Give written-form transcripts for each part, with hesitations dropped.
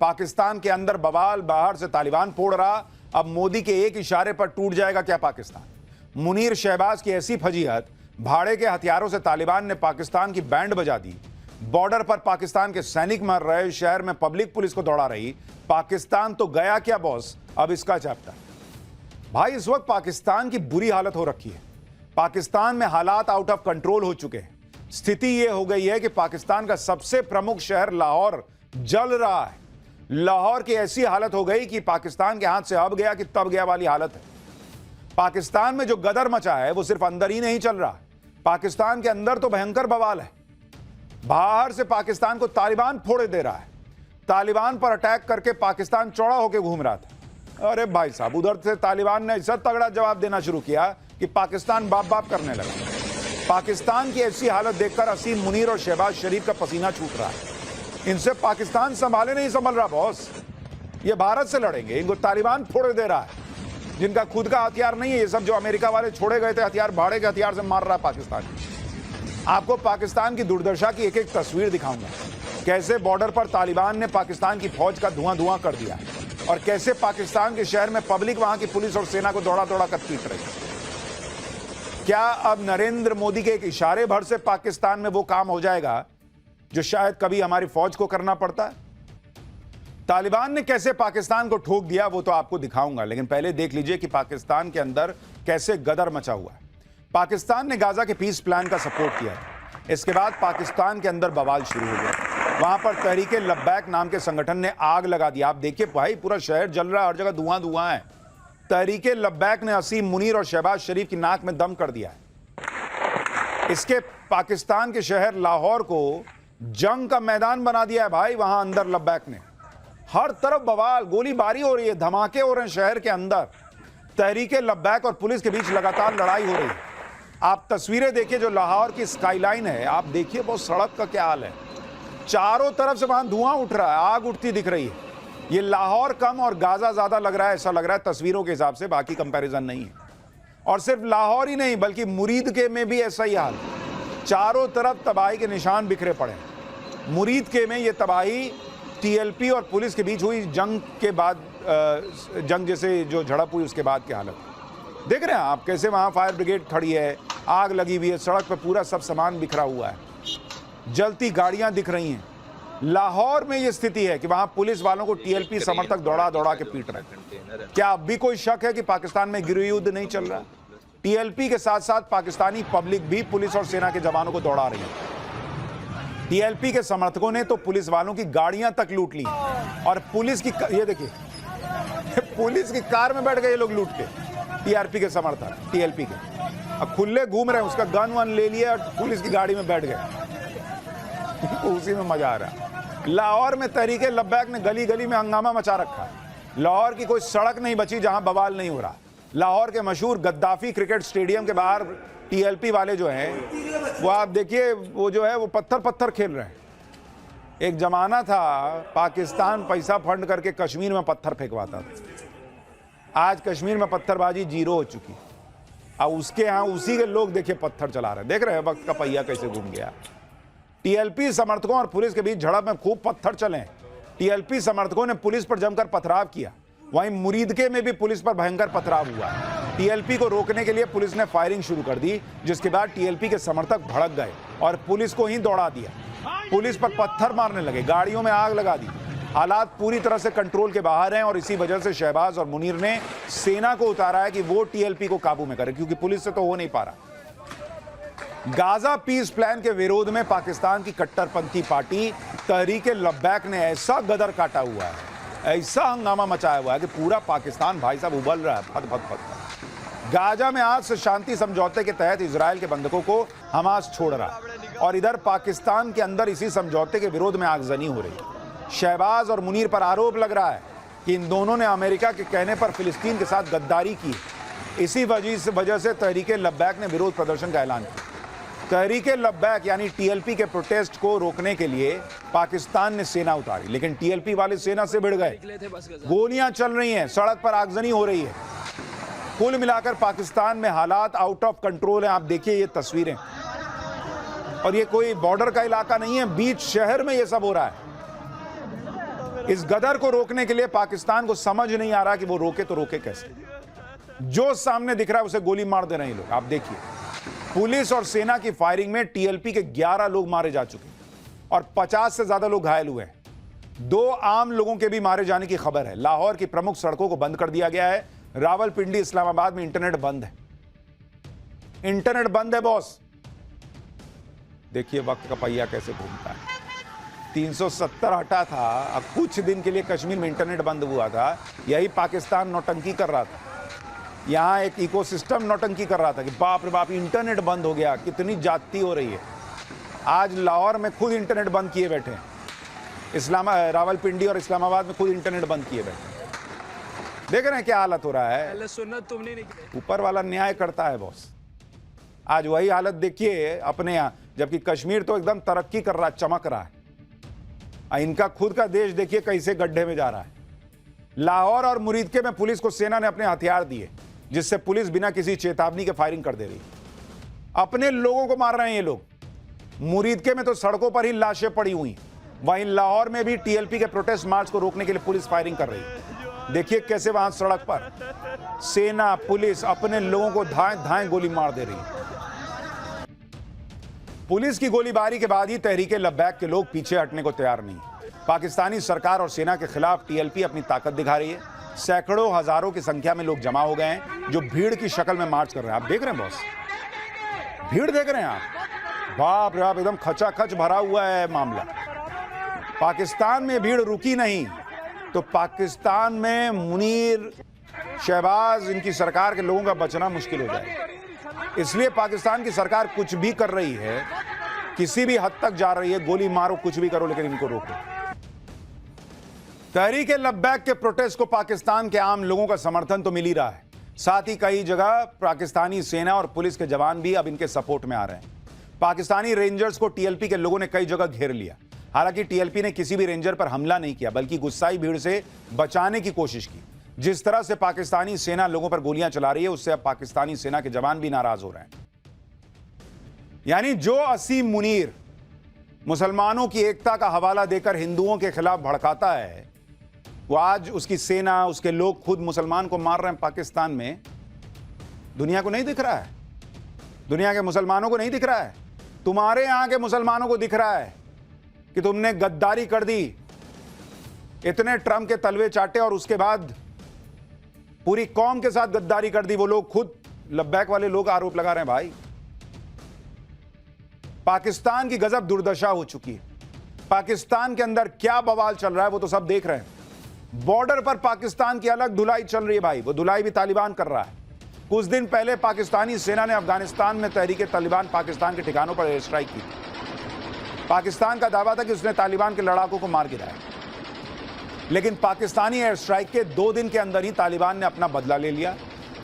पाकिस्तान के अंदर बवाल, बाहर से तालिबान फोड़ रहा। अब मोदी के एक इशारे पर टूट जाएगा क्या पाकिस्तान? मुनीर शहबाज की ऐसी फजीहत, भाड़े के हथियारों से तालिबान ने पाकिस्तान की बैंड बजा दी। बॉर्डर पर पाकिस्तान के सैनिक मर रहे, शहर में पब्लिक पुलिस को दौड़ा रही। पाकिस्तान तो गया क्या बॉस, अब इसका चैप्टर। भाई इस वक्त पाकिस्तान की बुरी हालत हो रखी है। पाकिस्तान में हालात आउट ऑफ कंट्रोल हो चुके हैं। स्थिति यह हो गई है कि पाकिस्तान का सबसे प्रमुख शहर लाहौर जल रहा है। लाहौर की ऐसी हालत हो गई कि पाकिस्तान के हाथ से अब गया कि तब गया वाली हालत है। पाकिस्तान में जो गदर मचा है वो सिर्फ अंदर ही नहीं चल रहा, पाकिस्तान के अंदर तो भयंकर बवाल है। बाहर से पाकिस्तान को तालिबान फोड़े दे रहा है। तालिबान पर अटैक करके पाकिस्तान चौड़ा होकर घूम रहा था। अरे भाई साहब, उधर से तालिबान ने ऐसा तगड़ा जवाब देना शुरू किया कि पाकिस्तान बाप बाप करने लगा। पाकिस्तान की ऐसी हालत देखकर असीम मुनीर और शहबाज शरीफ का पसीना छूट रहा है। इनसे पाकिस्तान संभाले नहीं संभल रहा बॉस। ये भारत से लड़ेंगे, इनको तालिबान फोड़े दे रहा है। जिनका खुद का हथियार नहीं है, ये सब जो अमेरिका वाले छोड़े गए थे हथियार, भाड़े के हथियार से मार रहा है पाकिस्तान। आपको पाकिस्तान की दुर्दशा की एक एक तस्वीर दिखाऊंगा। कैसे बॉर्डर पर तालिबान ने पाकिस्तान की फौज का धुआं धुआं कर दिया और कैसे पाकिस्तान के शहर में पब्लिक वहां की पुलिस और सेना को दौड़ा दौड़ा कर पीट रही है। क्या अब नरेंद्र मोदी के एक इशारे भर से पाकिस्तान में वो काम हो जाएगा जो शायद कभी हमारी फौज को करना पड़ता है? तालिबान ने कैसे पाकिस्तान को ठोक दिया वो तो आपको दिखाऊंगा, लेकिन पहले देख लीजिए कि पाकिस्तान के अंदर कैसे गदर मचा हुआ है। पाकिस्तान ने गाजा के पीस प्लान का सपोर्ट किया है। इसके बाद पाकिस्तान के अंदर बवाल शुरू हो गया। वहां पर तहरीके लब्बैक नाम के संगठन ने आग लगा दी। आप देखिए भाई, पूरा शहर जल रहा है, हर जगह धुआं धुआं है। तहरीके लब्बैक ने असीम मुनीर और शहबाज शरीफ की नाक में दम कर दिया है। इसके पाकिस्तान के शहर लाहौर को जंग का मैदान बना दिया है भाई। वहां अंदर लब्बैक ने हर तरफ बवाल, गोलीबारी हो रही है, धमाके हो रहे हैं शहर के अंदर। तहरीके लब्बैक और पुलिस के बीच लगातार लड़ाई हो रही है। आप तस्वीरें देखिए, जो लाहौर की स्काईलाइन है, आप देखिए बहुत सड़क का क्या हाल है। चारों तरफ से वहां धुआं उठ रहा है, आग उठती दिख रही है। ये लाहौर कम और गाजा ज्यादा लग रहा है, ऐसा लग रहा है तस्वीरों के हिसाब से, बाकी कंपैरिजन नहीं है। और सिर्फ लाहौर ही नहीं बल्कि मुरीद के में भी ऐसा ही हाल है। चारों तरफ तबाही के निशान बिखरे पड़े हैं। मुरीद के में ये तबाही टीएलपी और पुलिस के बीच हुई जंग के बाद, जंग जैसे जो झड़प हुई उसके बाद की हालत देख रहे हैं आप। कैसे वहां फायर ब्रिगेड खड़ी है, आग लगी हुई है, सड़क पे पूरा सब सामान बिखरा हुआ है, जलती गाड़ियां दिख रही हैं। लाहौर में ये स्थिति है कि वहां पुलिस वालों को टीएलपी समर्थक दौड़ा दौड़ा के पीट रहे हैं। क्या अब भी कोई शक है कि पाकिस्तान में गृह युद्ध नहीं चल रहा? टीएलपी के साथ साथ पाकिस्तानी पब्लिक भी पुलिस और सेना के जवानों को दौड़ा रही है। टीएलपी के समर्थकों ने तो पुलिस वालों की गाड़ियां तक लूट ली और पुलिस की, ये देखिए पुलिस की कार में बैठ गए ये लोग लूट के। टीआरपी के समर्थक टीएलपी के अब खुले घूम रहे हैं, उसका गन वन ले लिया और पुलिस की गाड़ी में बैठ गए। उसी में मजा आ रहा है। लाहौर में तहरीके लब्बैक ने गली गली में हंगामा मचा रखा है। लाहौर की कोई सड़क नहीं बची जहां बवाल नहीं हो रहा। लाहौर के मशहूर गद्दाफी क्रिकेट स्टेडियम के बाहर टीएलपी वाले जो हैं वो आप देखिए, वो जो है वो पत्थर पत्थर खेल रहे हैं। एक जमाना था पाकिस्तान पैसा फंड करके कश्मीर में पत्थर फेंकवाता था। आज कश्मीर में पत्थरबाजी जीरो हो चुकी। अब उसके यहाँ उसी के लोग देखिए पत्थर चला रहे हैं। देख रहे हैं वक्त का पहिया कैसे घूम गया। टीएलपी समर्थकों और पुलिस के बीच झड़प में खूब पत्थर चले। टीएलपी समर्थकों ने पुलिस पर जमकर पथराव किया। वहीं मुरीदके में भी पुलिस पर भयंकर पथराव हुआ। टीएलपी को रोकने के लिए पुलिस ने फायरिंग शुरू कर दी, जिसके बाद टीएलपी के समर्थक भड़क गए और पुलिस को ही दौड़ा दिया। पुलिस पर पत्थर मारने लगे, गाड़ियों में आग लगा दी। हालात पूरी तरह से कंट्रोल के बाहर हैं और इसी वजह से शहबाज और मुनीर ने सेना को उतारा है कि वो टीएलपी को काबू में करे, क्योंकि पुलिस से तो हो नहीं पा रहा। गाजा पीस प्लान के विरोध में पाकिस्तान की कट्टरपंथी पार्टी तहरीके लब्बैक ने ऐसा गदर काटा हुआ है, ऐसा हंगामा मचाया हुआ है कि पूरा पाकिस्तान भाई साहब उबल रहा है, फट फट फट। गाजा में आज से शांति समझौते के तहत इजराइल के बंधकों को हमास छोड़ रहा है और इधर पाकिस्तान के अंदर इसी समझौते के विरोध में आगजनी हो रही है। शहबाज और मुनीर पर आरोप लग रहा है कि इन दोनों ने अमेरिका के कहने पर फिलिस्तीन के साथ गद्दारी की। इसी वजह से तहरीके लब्बैक ने विरोध प्रदर्शन का ऐलान किया। तहरीके लब्बैक यानी टीएलपी के प्रोटेस्ट को रोकने के लिए पाकिस्तान ने सेना उतारी, लेकिन टीएलपी वाले सेना से भिड़ गए। गोलियां चल रही हैं, सड़क पर आगजनी हो रही है। कुल मिलाकर पाकिस्तान में हालात आउट ऑफ कंट्रोल हैं। आप देखिए ये तस्वीरें, और ये कोई बॉर्डर का इलाका नहीं है, बीच शहर में ये सब हो रहा है। इस गदर को रोकने के लिए पाकिस्तान को समझ नहीं आ रहा कि वो रोके तो रोके कैसे। जो सामने दिख रहा है उसे गोली मार दे रहे हैं लोग। आप देखिए, पुलिस और सेना की फायरिंग में टीएलपी के 11 लोग मारे जा चुके और 50 से ज्यादा लोग घायल हुए हैं। 2 आम लोगों के भी मारे जाने की खबर है। लाहौर की प्रमुख सड़कों को बंद कर दिया गया है। रावलपिंडी, इस्लामाबाद में इंटरनेट बंद है। इंटरनेट बंद है बॉस। देखिए वक्त का पहिया कैसे घूमता है। 370 हटा था, अब कुछ दिन के लिए कश्मीर में इंटरनेट बंद हुआ था। यही पाकिस्तान नौटंकी कर रहा था। यहां एक इकोसिस्टम नौटंकी कर रहा था कि बाप रे बाप इंटरनेट बंद हो गया, कितनी जाती हो रही है। आज लाहौर में खुद इंटरनेट बंद किए बैठे हैं। रावलपिंडी और इस्लामाबाद में खुद इंटरनेट बंद किए बैठे हैं। देख रहे हैं क्या हालत हो रहा है। ऊपर वाला न्याय करता है बॉस। आज वही हालत देखिए अपने यहां, जबकि कश्मीर तो एकदम तरक्की कर रहा है, चमक रहा है। इनका खुद का देश देखिए कैसे गड्ढे में जा रहा है। लाहौर और मुरीदके में पुलिस को सेना ने अपने हथियार दिए, जिससे पुलिस बिना किसी चेतावनी के फायरिंग कर दे रही। अपने लोगों को मार रहे हैं ये लोग। मुरीदके में तो सड़कों पर ही लाशें पड़ी हुई। वहीं लाहौर में भी टीएलपी के प्रोटेस्ट मार्च को रोकने के लिए पुलिस फायरिंग कर रही है। देखिए कैसे वहां सड़क पर सेना पुलिस अपने लोगों को धाए धाए गोली मार दे रही है। पुलिस की गोलीबारी के बाद ही तहरीके लब्बैक के लोग पीछे हटने को तैयार नहीं। पाकिस्तानी सरकार और सेना के खिलाफ टीएलपी अपनी ताकत दिखा रही है। सैकड़ों हजारों की संख्या में लोग जमा हो गए हैं, जो भीड़ की शक्ल में मार्च कर रहे हैं। आप देख रहे हैं बॉस, भीड़ देख रहे हैं आप। बाप रे बाप, एकदम खचाखच भरा हुआ है मामला। पाकिस्तान में भीड़ रुकी नहीं तो पाकिस्तान में मुनीर, शहबाज, इनकी सरकार के लोगों का बचना मुश्किल हो जाएगा। इसलिए पाकिस्तान की सरकार कुछ भी कर रही है, किसी भी हद तक जा रही है, गोली मारो, कुछ भी करो, लेकिन इनको रोको। तहरीक लब्बैक के प्रोटेस्ट को पाकिस्तान के आम लोगों का समर्थन तो मिल ही रहा है। साथ ही कई जगह पाकिस्तानी सेना और पुलिस के जवान भी अब इनके सपोर्ट में आ रहे हैं। पाकिस्तानी रेंजर्स को टीएलपी के लोगों ने कई जगह घेर लिया। हालांकि टीएलपी ने किसी भी रेंजर पर हमला नहीं किया, बल्कि गुस्साई भीड़ से बचाने की कोशिश की। जिस तरह से पाकिस्तानी सेना लोगों पर गोलियां चला रही है, उससे अब पाकिस्तानी सेना के जवान भी नाराज हो रहे हैं। यानी जो असीम मुनीर मुसलमानों की एकता का हवाला देकर हिंदुओं के खिलाफ भड़काता है, वो आज उसकी सेना, उसके लोग खुद मुसलमान को मार रहे हैं पाकिस्तान में। दुनिया को नहीं दिख रहा है, दुनिया के मुसलमानों को नहीं दिख रहा है। तुम्हारे यहां के मुसलमानों को दिख रहा है कि तुमने गद्दारी कर दी, इतने ट्रम्प के तलवे चाटे और उसके बाद पूरी कौम के साथ गद्दारी कर दी। वो लोग खुद लब्बैक वाले लोग आरोप लगा रहे हैं। भाई पाकिस्तान की गजब दुर्दशा हो चुकी है। पाकिस्तान के अंदर क्या बवाल चल रहा है वो तो सब देख रहे हैं। बॉर्डर पर पाकिस्तान की अलग धुलाई चल रही है भाई, वो धुलाई भी तालिबान कर रहा है। कुछ दिन पहले पाकिस्तानी सेना ने अफगानिस्तान में तहरीके तालिबान पाकिस्तान के ठिकानों पर एयर स्ट्राइक की। पाकिस्तान का दावा था कि उसने तालिबान के लड़ाकों को मार गिराया, लेकिन पाकिस्तानी एयर स्ट्राइक के 2 दिन के अंदर ही तालिबान ने अपना बदला ले लिया।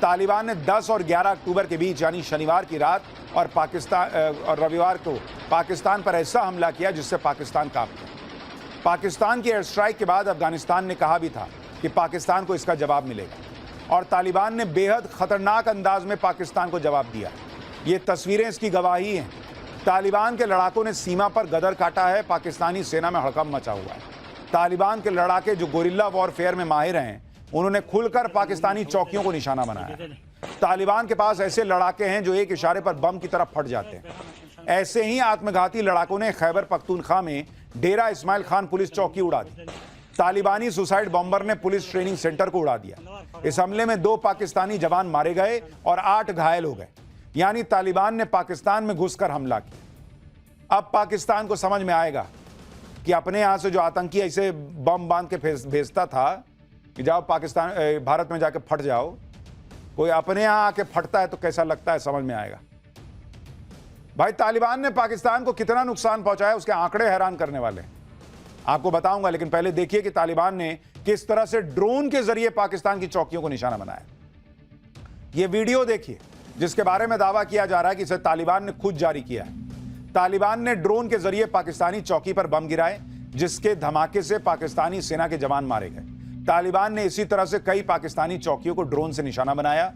तालिबान ने 10 और 11 अक्टूबर के बीच, यानी शनिवार की रात और रविवार को पाकिस्तान पर ऐसा हमला किया जिससे पाकिस्तान कांप गया। पाकिस्तान की एयर स्ट्राइक के बाद अफगानिस्तान ने कहा भी था कि पाकिस्तान को इसका जवाब मिलेगा, और तालिबान ने बेहद खतरनाक अंदाज में पाकिस्तान को जवाब दिया। ये तस्वीरें इसकी गवाही हैं। तालिबान के लड़ाकों ने सीमा पर गदर काटा है। पाकिस्तानी सेना में हड़कंप मचा हुआ है। तालिबान के लड़ाके जो गोरिल्ला वॉरफेयर में माहिर हैं, उन्होंने खुलकर पाकिस्तानी चौकियों को निशाना बनाया। तालिबान के पास ऐसे लड़ाके हैं जो एक इशारे पर बम की तरफ फट जाते हैं। ऐसे ही आत्मघाती लड़ाकों ने खैबर पख्तूनख्वा में डेरा इस्माइल खान पुलिस चौकी उड़ा दी। तालिबानी सुसाइड बॉम्बर ने पुलिस ट्रेनिंग सेंटर को उड़ा दिया। इस हमले में 2 पाकिस्तानी जवान मारे गए और 8 घायल हो गए। यानी तालिबान ने पाकिस्तान में घुसकर हमला किया। अब पाकिस्तान को समझ में आएगा कि अपने यहां से जो आतंकी ऐसे बम बांध के भेजता था कि जाओ पाकिस्तान, भारत में जाके फट जाओ, कोई अपने यहां आके फटता है तो कैसा लगता है, समझ में आएगा। भाई तालिबान ने पाकिस्तान को कितना नुकसान पहुंचाया, उसके आंकड़े हैरान करने वाले हैं। आपको बताऊंगा, लेकिन पहले देखिए कि तालिबान ने किस तरह से ड्रोन के जरिए पाकिस्तान की चौकियों को निशाना बनाया। यह वीडियो देखिए जिसके बारे में दावा किया जा रहा है कि इसे तालिबान ने खुद जारी किया है। तालिबान ने ड्रोन के जरिए पाकिस्तानी चौकी पर बम गिराए, जिसके धमाके से पाकिस्तानी सेना के जवान मारे गए। तालिबान ने इसी तरह से कई पाकिस्तानी चौकियों को ड्रोन से निशाना बनाया।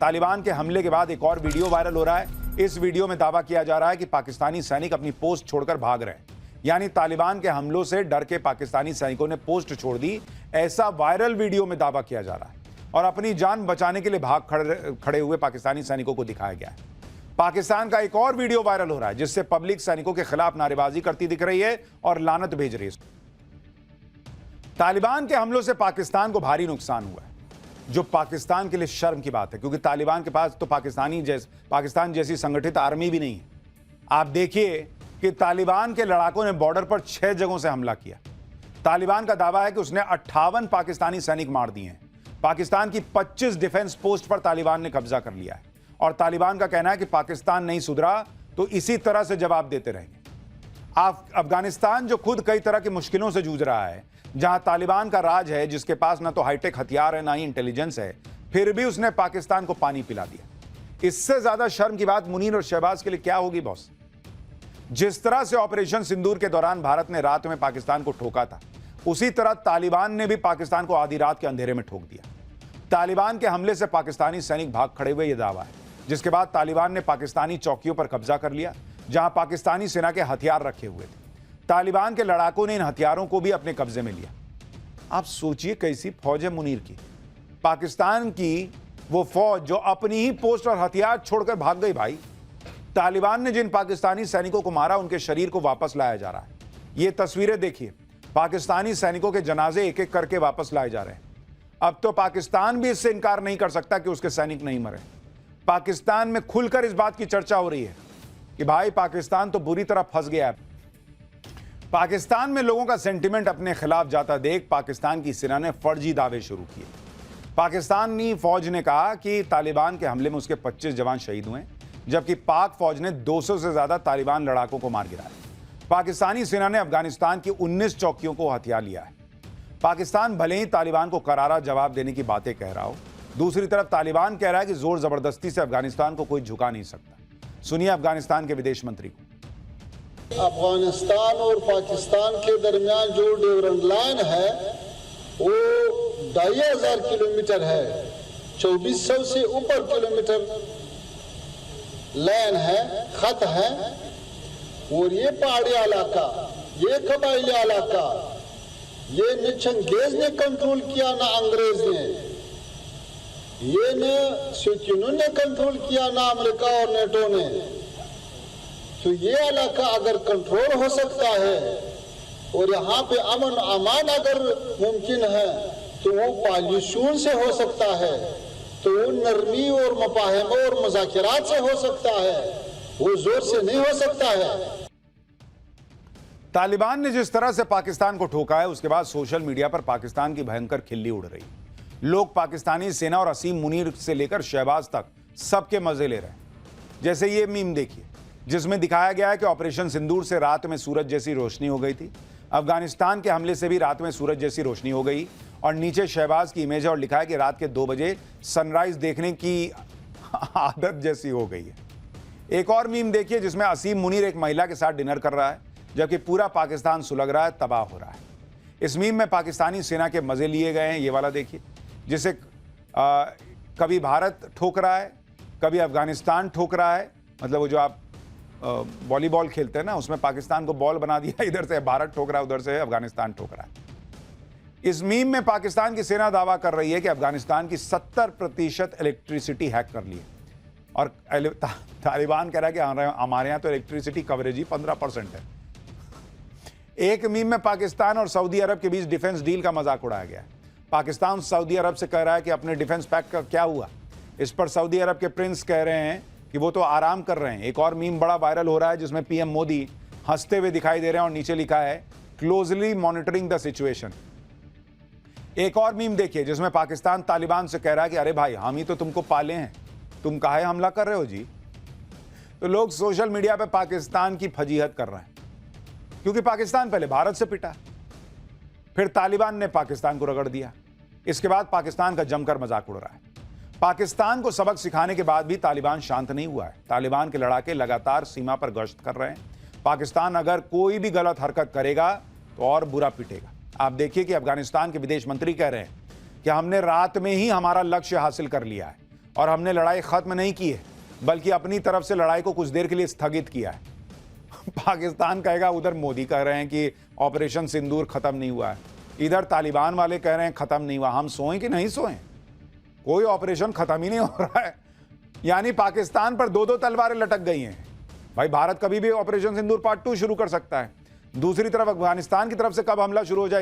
तालिबान के हमले के बाद एक और वीडियो वायरल हो रहा है। इस वीडियो में दावा किया जा रहा है कि पाकिस्तानी सैनिक अपनी पोस्ट छोड़कर भाग रहे हैं। यानी तालिबान के हमलों से डर के पाकिस्तानी सैनिकों ने पोस्ट छोड़ दी, ऐसा वायरल वीडियो में दावा किया जा रहा है और अपनी जान बचाने के लिए भाग खड़े हुए पाकिस्तानी सैनिकों को दिखाया गया है। पाकिस्तान का एक और वीडियो वायरल हो रहा है जिससे पब्लिक सैनिकों के खिलाफ नारेबाजी करती दिख रही है और लानत भेज रही है। तालिबान के हमलों से पाकिस्तान को भारी नुकसान हुआ है, जो पाकिस्तान के लिए शर्म की बात है, क्योंकि तालिबान के पास तो पाकिस्तान जैसी संगठित आर्मी भी नहीं है। आप देखिए कि तालिबान के लड़ाकों ने बॉर्डर पर 6 जगहों से हमला किया। तालिबान का दावा है कि उसने 58 पाकिस्तानी सैनिक मार दिए हैं। पाकिस्तान की 25 डिफेंस पोस्ट पर तालिबान ने कब्जा कर लिया है और तालिबान का कहना है कि पाकिस्तान नहीं सुधरा तो इसी तरह से जवाब देते रहेंगे। अफगानिस्तान जो खुद कई तरह की मुश्किलों से जूझ रहा है, जहां तालिबान का राज है, जिसके पास ना तो हाईटेक हथियार है ना ही इंटेलिजेंस है, फिर भी उसने पाकिस्तान को पानी पिला दिया। इससे ज्यादा शर्म की बात मुनीर और शहबाज के लिए क्या होगी बॉस? जिस तरह से ऑपरेशन सिंदूर के दौरान भारत ने रात में पाकिस्तान को ठोका था, उसी तरह तालिबान ने भी पाकिस्तान को आधी रात के अंधेरे में ठोक दिया। तालिबान के हमले से पाकिस्तानी सैनिक भाग खड़े हुए, यह दावा है, जिसके बाद तालिबान ने पाकिस्तानी चौकियों पर कब्जा कर लिया जहां पाकिस्तानी सेना के हथियार रखे हुए थे। तालिबान के लड़ाकों ने इन हथियारों को भी अपने कब्जे में लिया। आप सोचिए कैसी फौज है मुनीर की, पाकिस्तान की वो फौज जो अपनी ही पोस्ट और हथियार छोड़कर भाग गई। भाई, तालिबान ने जिन पाकिस्तानी सैनिकों को मारा उनके शरीर को वापस लाया जा रहा है। ये तस्वीरें देखिए, पाकिस्तानी सैनिकों के जनाजे एक एक करके वापस लाए जा रहे हैं। अब तो पाकिस्तान भी इससे इनकार नहीं कर सकता कि उसके सैनिक नहीं मरे। पाकिस्तान में खुलकर इस बात की चर्चा हो रही है कि भाई पाकिस्तान तो बुरी तरह फंस गया है। पाकिस्तान में लोगों का सेंटिमेंट अपने खिलाफ जाता देख पाकिस्तान की सेना ने फर्जी दावे शुरू किए। पाकिस्तानी फौज ने कहा कि तालिबान के हमले में उसके 25 जवान शहीद हुए, जबकि पाक फौज ने 200 से ज्यादा तालिबान लड़ाकों को मार गिराया। पाकिस्तानी सेना ने अफगानिस्तान की 19 चौकियों को हथिया लिया है। पाकिस्तान भले ही तालिबान को करारा जवाब देने की बातें कह रहा हो, दूसरी तरफ तालिबान कह रहा है कि जोर जबरदस्ती से अफगानिस्तान को कोई झुका नहीं सकता। सुनिए अफगानिस्तान के विदेश मंत्री को। अफगानिस्तान और पाकिस्तान के दरमियान जो ड्यूरेंट लाइन है वो 2500 किलोमीटर है, 2400 से ऊपर किलोमीटर लाइन है, खत है। और ये पहाड़ी इलाका, ये कबायली इलाका, ये न चंगेज ने कंट्रोल किया ना अंग्रेज ने, ये न शौकीनों ने कंट्रोल किया ना अमेरिका और नेटो ने। तो ये इलाका अगर कंट्रोल हो सकता है और यहाँ पे अमन अमान अगर मुमकिन है तो वो पॉल्यूशन से हो सकता है, तो वो नरमी और मफाहम और मुज़ाकिरात से हो सकता है, वो जोर से नहीं हो सकता है। तालिबान ने जिस तरह से पाकिस्तान को ठोका है, उसके बाद सोशल मीडिया पर पाकिस्तान की भयंकर खिल्ली उड़ रही। लोग पाकिस्तानी सेना और असीम मुनीर से लेकर शहबाज तक सबके मजे ले रहे हैं। जैसे ये मीम देखिए, जिसमें दिखाया गया है कि ऑपरेशन सिंदूर से रात में सूरज जैसी रोशनी हो गई थी। अफगानिस्तान के हमले से भी रात में सूरज जैसी रोशनी हो गई और नीचे शहबाज की इमेज है और लिखा है कि रात के 2 बजे सनराइज देखने की आदत जैसी हो गई है। एक और मीम देखिए जिसमें असीम मुनीर एक महिला के साथ डिनर कर रहा है, जबकि पूरा पाकिस्तान सुलग रहा है, तबाह हो रहा है। इस मीम में पाकिस्तानी सेना के मजे लिए गए हैं। ये वाला देखिए, जिसे कभी भारत ठोक रहा है, कभी अफगानिस्तान ठोक रहा है। मतलब वो जो आप वॉलीबॉल खेलते हैं ना, उसमें पाकिस्तान को बॉल बना दिया, इधर से भारत ठोक रहा है, उधर से अफगानिस्तान ठोक रहा है। इस मीम में पाकिस्तान की सेना दावा कर रही है कि अफगानिस्तान की 70% इलेक्ट्रिसिटी हैक कर ली है और तालिबान कह रहा है कि हमारे यहाँ तो इलेक्ट्रिसिटी कवरेज ही 15% है। एक मीम में पाकिस्तान और सऊदी अरब के बीच डिफेंस डील का मजाक उड़ाया गया है। पाकिस्तान सऊदी अरब से कह रहा है कि अपने डिफेंस पैक का क्या हुआ। इस पर सऊदी अरब के प्रिंस कह रहे हैं कि वो तो आराम कर रहे हैं। एक और मीम बड़ा वायरल हो रहा है जिसमें पीएम मोदी हंसते हुए दिखाई दे रहे हैं और नीचे लिखा है क्लोजली मॉनिटरिंग द सिचुएशन। एक और मीम देखिए जिसमें पाकिस्तान तालिबान से कह रहा है कि अरे भाई हम ही तो तुमको पाले हैं, तुम काहे हमला कर रहे हो जी। तो लोग सोशल मीडिया पे पाकिस्तान की फजीहत कर रहे हैं, क्योंकि पाकिस्तान पहले भारत से पिटा, फिर तालिबान ने पाकिस्तान को रगड़ दिया, इसके बाद पाकिस्तान का जमकर मजाक उड़ रहा है। पाकिस्तान को सबक सिखाने के बाद भी तालिबान शांत नहीं हुआ है। तालिबान के लड़ाके लगातार सीमा पर गश्त कर रहे हैं। पाकिस्तान अगर कोई भी गलत हरकत करेगा तो और बुरा पिटेगा। आप देखिए कि अफगानिस्तान के विदेश मंत्री कह रहे हैं कि हमने रात में ही हमारा लक्ष्य हासिल कर लिया है और हमने लड़ाई खत्म नहीं की है, बल्कि अपनी तरफ से लड़ाई को कुछ देर के लिए स्थगित किया है। पाकिस्तान कहेगा, उधर मोदी कह रहे हैं कि ऑपरेशन सिंदूर खत्म नहीं हुआ है, इधर तालिबान वाले कह रहे हैं खत्म नहीं हुआ। हम सोएं कि नहीं सोएं? कोई ऑपरेशन खत्म ही नहीं हो रहा है। यानी पाकिस्तान पर दो दो तलवारें लटक गई हैं। भाई भारत कभी भी ऑपरेशन सिंदूर पार्ट 2 शुरू कर सकता है। दूसरी तरफ अफगानिस्तान की तरफ से कब हमला शुरू हो जाए